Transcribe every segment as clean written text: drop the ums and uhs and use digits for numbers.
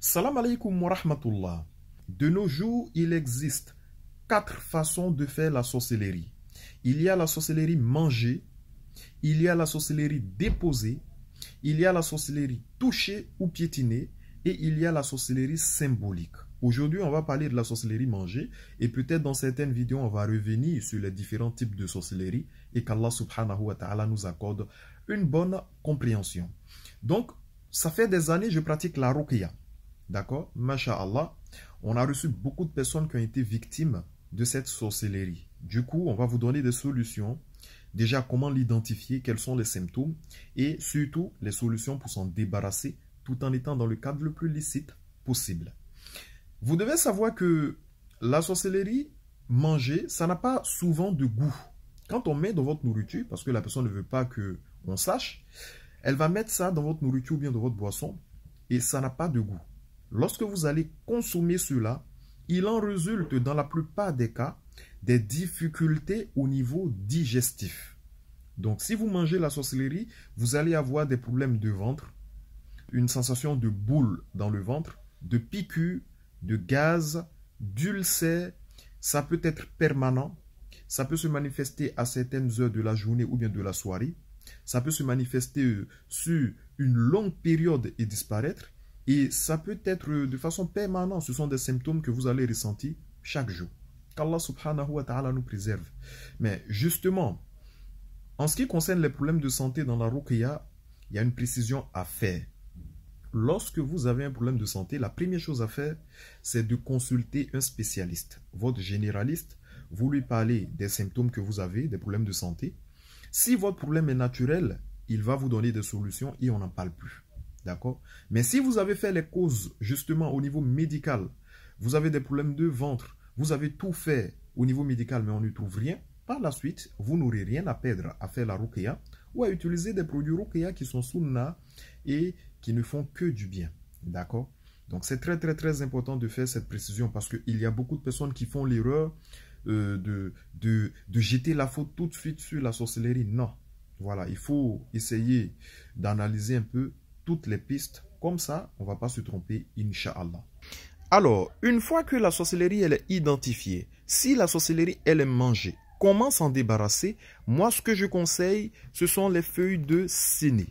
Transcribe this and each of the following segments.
Salam alaikum wa rahmatullah. De nos jours, il existe 4 façons de faire la sorcellerie. Il y a la sorcellerie mangée, il y a la sorcellerie déposée, il y a la sorcellerie touchée ou piétinée et il y a la sorcellerie symbolique. Aujourd'hui, on va parler de la sorcellerie mangée et peut-être dans certaines vidéos, on va revenir sur les différents types de sorcellerie et qu'Allah subhanahu wa ta'ala nous accorde une bonne compréhension. Donc, ça fait des années que je pratique la ruqya. D'accord? Masha'Allah, on a reçu beaucoup de personnes qui ont été victimes de cette sorcellerie. Du coup, on va vous donner des solutions. Déjà, comment l'identifier, quels sont les symptômes et surtout les solutions pour s'en débarrasser tout en étant dans le cadre le plus licite possible. Vous devez savoir que la sorcellerie mangée, ça n'a pas souvent de goût. Quand on met dans votre nourriture, parce que la personne ne veut pas qu'on sache, elle va mettre ça dans votre nourriture ou bien dans votre boisson et ça n'a pas de goût. Lorsque vous allez consommer cela, il en résulte dans la plupart des cas des difficultés au niveau digestif. Donc si vous mangez la sorcellerie, vous allez avoir des problèmes de ventre, une sensation de boule dans le ventre, de piqûres, de gaz, d'ulcères. Ça peut être permanent, ça peut se manifester à certaines heures de la journée ou bien de la soirée. Ça peut se manifester sur une longue période et disparaître. Et ça peut être de façon permanente. Ce sont des symptômes que vous allez ressentir chaque jour. Qu'Allah subhanahu wa ta'ala nous préserve. Mais justement, en ce qui concerne les problèmes de santé dans la ruqya, il y a une précision à faire. Lorsque vous avez un problème de santé, la première chose à faire, c'est de consulter un spécialiste. Votre généraliste, vous lui parlez des symptômes que vous avez, des problèmes de santé. Si votre problème est naturel, il va vous donner des solutions et on n'en parle plus. D'accord? Mais si vous avez fait les causes justement au niveau médical, vous avez des problèmes de ventre, vous avez tout fait au niveau médical mais on ne trouve rien, par la suite, vous n'aurez rien à perdre à faire la ruqya ou à utiliser des produits ruqya qui sont sunna et qui ne font que du bien. D'accord? Donc c'est très important de faire cette précision parce qu'il y a beaucoup de personnes qui font l'erreur de jeter la faute tout de suite sur la sorcellerie. Non. Voilà, il faut essayer d'analyser un peu toutes les pistes. Comme ça, on ne va pas se tromper, Inch'Allah. Alors, une fois que la sorcellerie elle est identifiée, si la sorcellerie elle est mangée, comment s'en débarrasser? Moi, ce que je conseille, ce sont les feuilles de séné.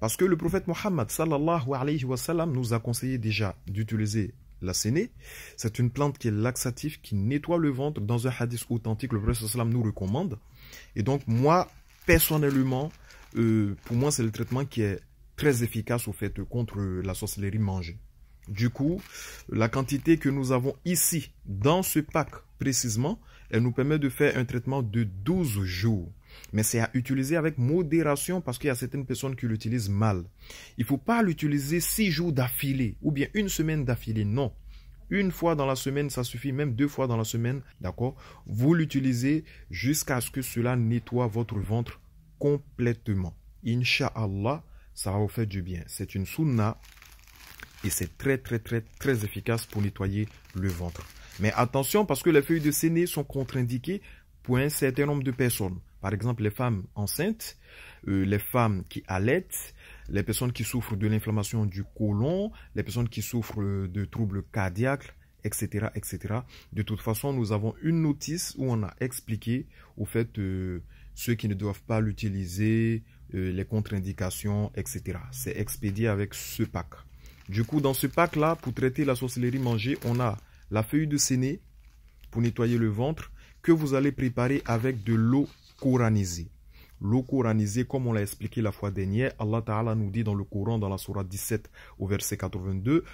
Parce que le prophète Mohammed sallallahu alayhi wa sallam nous a conseillé déjà d'utiliser la séné. C'est une plante qui est laxative, qui nettoie le ventre. Dans un hadith authentique, le prophète sallam nous recommande. Et donc, moi, personnellement, pour moi, c'est le traitement qui est très efficace au fait contre la sorcellerie mangée. Du coup, la quantité que nous avons ici, dans ce pack précisément, elle nous permet de faire un traitement de 12 jours. Mais c'est à utiliser avec modération parce qu'il y a certaines personnes qui l'utilisent mal. Il ne faut pas l'utiliser 6 jours d'affilée ou bien une semaine d'affilée, non. Une fois dans la semaine, ça suffit, même 2 fois dans la semaine, d'accord? Vous l'utilisez jusqu'à ce que cela nettoie votre ventre complètement. Inch'Allah, ça va vous faire du bien. C'est une sunna et c'est très efficace pour nettoyer le ventre. Mais attention parce que les feuilles de séné sont contre-indiquées pour un certain nombre de personnes. Par exemple, les femmes enceintes, les femmes qui allaitent, les personnes qui souffrent de l'inflammation du côlon, les personnes qui souffrent de troubles cardiaques, etc., etc. De toute façon, nous avons une notice où on a expliqué au fait ceux qui ne doivent pas l'utiliser, les contre-indications, etc. C'est expédié avec ce pack. Du coup, dans ce pack-là, pour traiter la sorcellerie mangée, on a la feuille de séné pour nettoyer le ventre que vous allez préparer avec de l'eau coranisée. L'eau coranisée, comme on l'a expliqué la fois dernière, Allah Ta'ala nous dit dans le Coran, dans la sourate 17 au verset 82,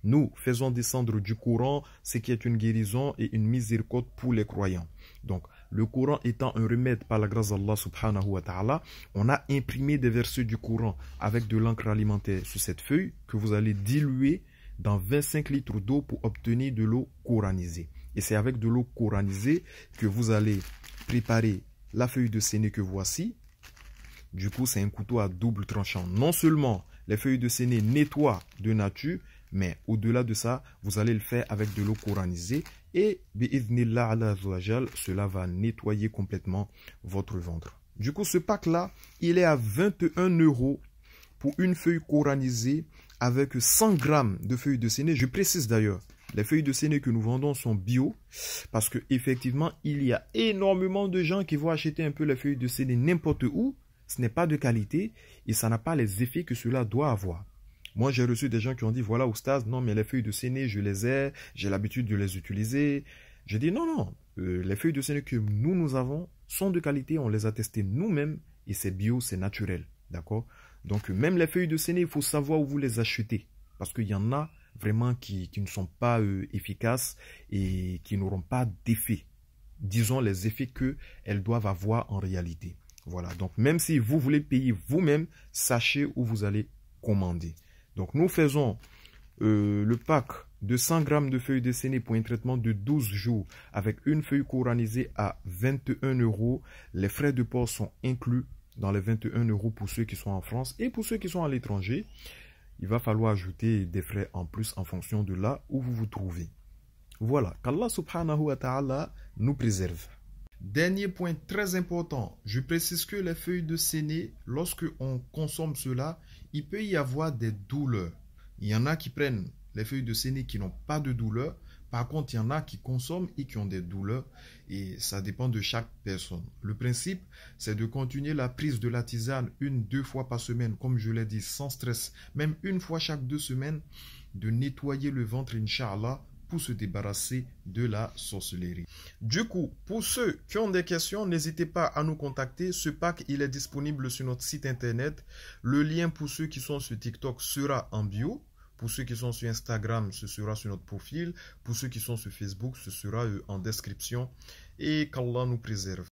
nous faisons descendre du Coran ce qui est une guérison et une miséricorde pour les croyants. Donc, le Coran étant un remède par la grâce d'Allah subhanahu wa ta'ala, on a imprimé des versets du Coran avec de l'encre alimentaire sur cette feuille que vous allez diluer dans 25 litres d'eau pour obtenir de l'eau coranisée. Et c'est avec de l'eau coranisée que vous allez préparer la feuille de séné que voici. Du coup, c'est un couteau à double tranchant. Non seulement les feuilles de séné nettoient de nature, mais au-delà de ça, vous allez le faire avec de l'eau coranisée. Et, bi'idhnillah ala azwajal, cela va nettoyer complètement votre ventre. Du coup, ce pack-là, il est à 21 € pour une feuille coranisée avec 100 grammes de feuilles de séné. Je précise d'ailleurs, les feuilles de séné que nous vendons sont bio parce que effectivement, il y a énormément de gens qui vont acheter un peu les feuilles de séné n'importe où. Ce n'est pas de qualité et ça n'a pas les effets que cela doit avoir. Moi, j'ai reçu des gens qui ont dit, voilà, oustaz, non, mais les feuilles de séné, je les ai, j'ai l'habitude de les utiliser. J'ai dit, non, les feuilles de séné que nous avons sont de qualité, on les a testées nous-mêmes et c'est bio, c'est naturel, d'accord? Donc, même les feuilles de séné, il faut savoir où vous les achetez parce qu'il y en a vraiment qui ne sont pas efficaces et qui n'auront pas d'effet. Disons les effets qu'elles doivent avoir en réalité. Voilà, donc même si vous voulez payer vous-même, sachez où vous allez commander. Donc nous faisons le pack de 100 grammes de feuilles de séné pour un traitement de 12 jours avec une feuille coranisée à 21 €. Les frais de port sont inclus dans les 21 € pour ceux qui sont en France et pour ceux qui sont à l'étranger. Il va falloir ajouter des frais en plus en fonction de là où vous vous trouvez. Voilà, qu'Allah subhanahu wa ta'ala nous préserve. Dernier point très important, je précise que les feuilles de séné, lorsque on consomme cela, il peut y avoir des douleurs. Il y en a qui prennent les feuilles de séné qui n'ont pas de douleur. Par contre, il y en a qui consomment et qui ont des douleurs et ça dépend de chaque personne. Le principe, c'est de continuer la prise de la tisane 1-2 fois par semaine, comme je l'ai dit, sans stress. Même une fois chaque 2 semaines, de nettoyer le ventre, Inch'Allah, pour se débarrasser de la sorcellerie. Du coup, pour ceux qui ont des questions, n'hésitez pas à nous contacter. Ce pack, il est disponible sur notre site internet. Le lien pour ceux qui sont sur TikTok sera en bio. Pour ceux qui sont sur Instagram, ce sera sur notre profil. Pour ceux qui sont sur Facebook, ce sera en description. Et qu'Allah nous préserve.